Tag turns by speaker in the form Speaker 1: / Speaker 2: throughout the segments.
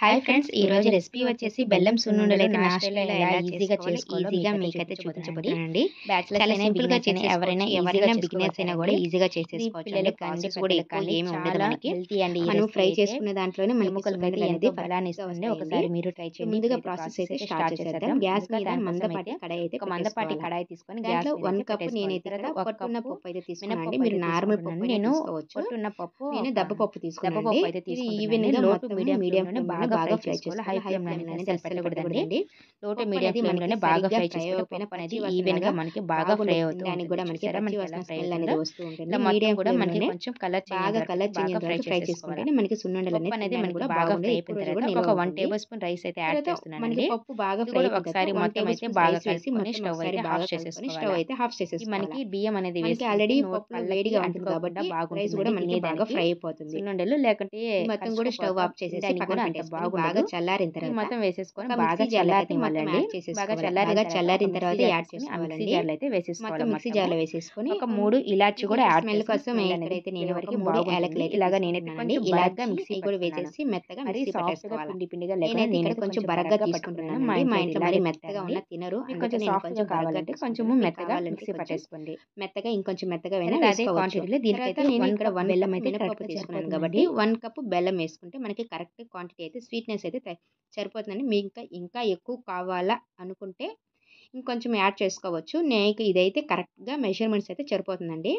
Speaker 1: Hi friends, ఈ రోజు recipe వచ్చేసి బెల్లం సున్నుండలైతే నాస్టైల్‌లో ఎలా ఈజీగా చేసుకోవాలో ఈజీగా మీకైతే చూపించబోతున్నానండి. చాలా సింపుల్‌గా చేసి ఎవరైనా బిగినర్స్ అయినా కూడా ఈజీగా చేసేసుకోవచ్చు. పిల్లలకి కాస్ట్ కూడా ఎక్కువ ఏమి ఉండదు మనకి. మనం ఫ్రై చేసుకునే దాంట్లోనే మనకి సున్నుండలు అనేది బలాన్ని ఇస్తుంది. ఒకసారి మీరు ట్రై చేయండి. ముందుగా ప్రాసెస్ అయితే స్టార్ట్ చేసేద్దాం. గ్యాస్ మీద మందపాటి కడాయి అయితే మందపాటి కడాయి తీసుకొని దాంట్లో 1 కప్ నేనైతే ఇక్కడ పొట్టున్న పప్పు అయితే తీసుకున్నానండి. మీరు నార్మల్ పప్పు నేను పొట్టున్న పప్పు నేను దబ్బపప్పు తీసుకున్నానండి. ఇది ఈవెన్‌గా మొత్తం మీడియం ఫ్లేమ్‌లోనే బాగా ఫ్రై చేసుకోవాలి. హై ఫ్లేమ్‌లో అనేది అస్సలు పెట్టకూడదండి. లో టు మీడియం ఫ్లేమ్‌లోనే బాగా ఫ్రై చేసుకోవాలి. పప్పు అనేది ఈవెన్‌గా మనకి బాగా ఫ్రై అవుతుంది. దానికి కూడా మనకి పచ్చి వాసన స్మెల్ అనేది వస్తూ ఉంటుంది. మీడియం కూడా మనకి కొంచెం కలర్ చేంజ్ వరకు ఫ్రై చేసుకుంటేనే మనకి సున్నుండలు అనేది మనకి కూడా బాగా ఫ్రై అయిపోయిన తర్వాత ఒక 1 టేబుల్ స్పూన్ రైస్ అయితే యాడ్ చేస్తున్నానండి. పప్పు బాగా ఫ్రై అయిపోయిన ఒకసారి మొత్తం అయితే బాగా కలిపి స్టవ్ అయితే ఆఫ్ చేసేసుకోవాలి. మనకి బియ్యం అనేది వేసి ఆల్రెడీ పప్పు వేడిగా ఉంటుంది కాబట్టి రైస్ కూడా మనకి బాగా ఫ్రై అయిపోతుంది. సున్నుండలు లేకుంటే మొత్తం కూడా స్టవ్ ఆఫ్ చేసేసి పక్కన పెట్టేసుకొని బాగా చల్లారిన తర్వాత మొత్తం వేసేసుకొని బాగా చల్లారినివ్వాలండి. బాగా చల్లారిన తర్వాత యాడ్ చేసుకోవాలండి. జార్లో అయితే వేసేసుకోవాలి. మిక్సీ జార్లో వేసేసుకొని ఒక 3 ఇలాచి కూడా యాడ్ స్మెల్ కోసం ఇక్కడైతే నేను వరకు 3 యాలకులు అయితే ఇలాగా నేనైతే కొంచెం ఇలాగా మిక్సీ కూడా వేసేసి మెత్తగా మిక్సీ పట్టేసుకోవాలి. పిండిగా నేనైతే ఇక్కడ కొంచెం బరగ్గా తీసుకుంటున్నాను. మా ఇంట్లో మరి మెత్తగా ఉన్న తినరు. కొంచెం సాఫ్ట్గా కావాలంటే కొంచెం మెత్తగా మిక్సీ పట్టేసుకోండి. మెత్తగా ఇంకొంచెం మెత్తగా అదే క్వాంటిటీలో దీనికైతే నేను ఇక్కడ 1 బెల్లం అయితే మినపప్పు తీసుకున్నాను కాబట్టి 1 కప్ బెల్లం వేసుకుంటే మనకి కరెక్ట్ క్వాంటిటీ అయితే స్వీట్నెస్ అయితే సరిపోతుందండి. మీకు ఇంకా ఎక్కువ కావాలా అనుకుంటే ఇంకొంచెం యాడ్ చేసుకోవచ్చు. నేను ఇదైతే కరెక్ట్‌గా మెజర్మెంట్స్ అయితే సరిపోతుందండి.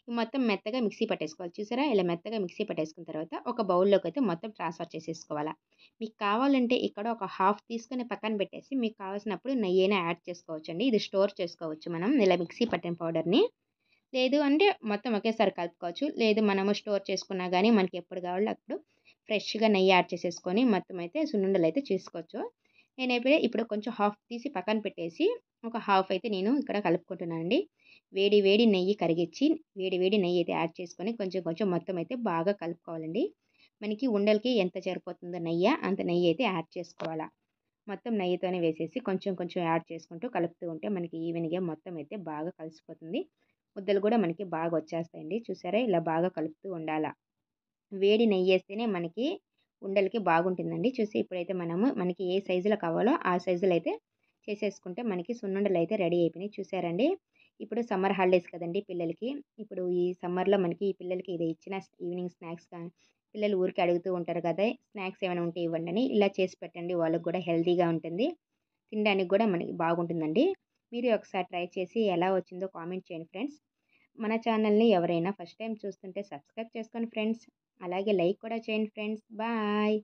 Speaker 1: మొత్తం మెత్తగా మిక్సీ పట్టేసుకోవాలి. చూసారా? ఇలా మెత్తగా మిక్సీ పట్టేసుకున్న తర్వాత ఒక బౌల్‌లోకి అయితే మొత్తం ట్రాన్స్‌ఫర్ చేసేసుకోవాలా. మీకు కావాలంటే ఇక్కడ ఒక హాఫ్ తీసుకొని పక్కన పెట్టేసి మీకు కావాల్సినప్పుడు నెయ్యైనా యాడ్ చేసుకోవచ్చండి. ఇది స్టోర్ చేసుకోవచ్చు మనం ఇలా మిక్సీ పట్టిన పౌడర్‌ని. లేదు అంటే మొత్తం ఒకేసారి కలుపుకోవచ్చు. లేదు మనము స్టోర్ చేసుకున్నా గానీ మనకి ఎప్పుడు కావాలో అప్పుడు ఫ్రెష్‌గా నెయ్యి యాడ్ చేసేసుకొని మొత్తం అయితే సున్నుండలైతే చేసుకోవచ్చు. నేనైతే ఇప్పుడు కొంచెం హాఫ్ తీసి పక్కన పెట్టేసి ఒక హాఫ్ అయితే నేను ఇక్కడ కలుపుకుంటున్నానండి. వేడి వేడి నెయ్యి కరిగించి వేడి వేడి నెయ్యి అయితే యాడ్ చేసుకొని కొంచెం కొంచెం మొత్తం అయితే బాగా కలుపుకోవాలండి. మనకి ఉండలకి ఎంత సరిపోతుందో నెయ్యి అంత నెయ్యి అయితే యాడ్ చేసుకోవాలా. మొత్తం నెయ్యితోనే వేసేసి కొంచెం కొంచెం యాడ్ చేసుకుంటూ కలుపుతూ ఉంటే మనకి ఈవెన్‌గా మొత్తం అయితే బాగా కలిసిపోతుంది. ముద్దలు కూడా మనకి బాగా వచ్చేస్తాయండి. చూసారా? ఇలా బాగా కలుపుతూ ఉండాలా. వేడి నెయ్యేస్తేనే మనకి ఉండలకి బాగుంటుందండి. చూసి ఇప్పుడైతే మనకి ఏ సైజులో కావాలో ఆ సైజులో అయితే చేసేసుకుంటే మనకి సున్నుండలు అయితే రెడీ అయిపోయినాయి. చూసారండి? ఇప్పుడు సమ్మర్ హాలిడేస్ కదండీ పిల్లలకి. ఇప్పుడు ఈ సమ్మర్‌లో మనకి ఈ పిల్లలకి ఇది ఇచ్చిన ఈవినింగ్ స్నాక్స్ కానీ పిల్లలు ఊరికే అడుగుతూ ఉంటారు కదా! స్నాక్స్ ఏమైనా ఉంటే ఇవ్వండని. ఇలా చేసి పెట్టండి. వాళ్ళకి కూడా హెల్తీగా ఉంటుంది. తినడానికి కూడా మనకి బాగుంటుందండి. మీరు ఒకసారి ట్రై చేసి ఎలా వచ్చిందో కామెంట్ చేయండి ఫ్రెండ్స్. మన ఛానల్‌ని ఎవరైనా ఫస్ట్ టైం చూస్తుంటే సబ్స్క్రైబ్ చేసుకోండి ఫ్రెండ్స్. అలాగే లైక్ కూడా చేయండి ఫ్రెండ్స్. బాయ్.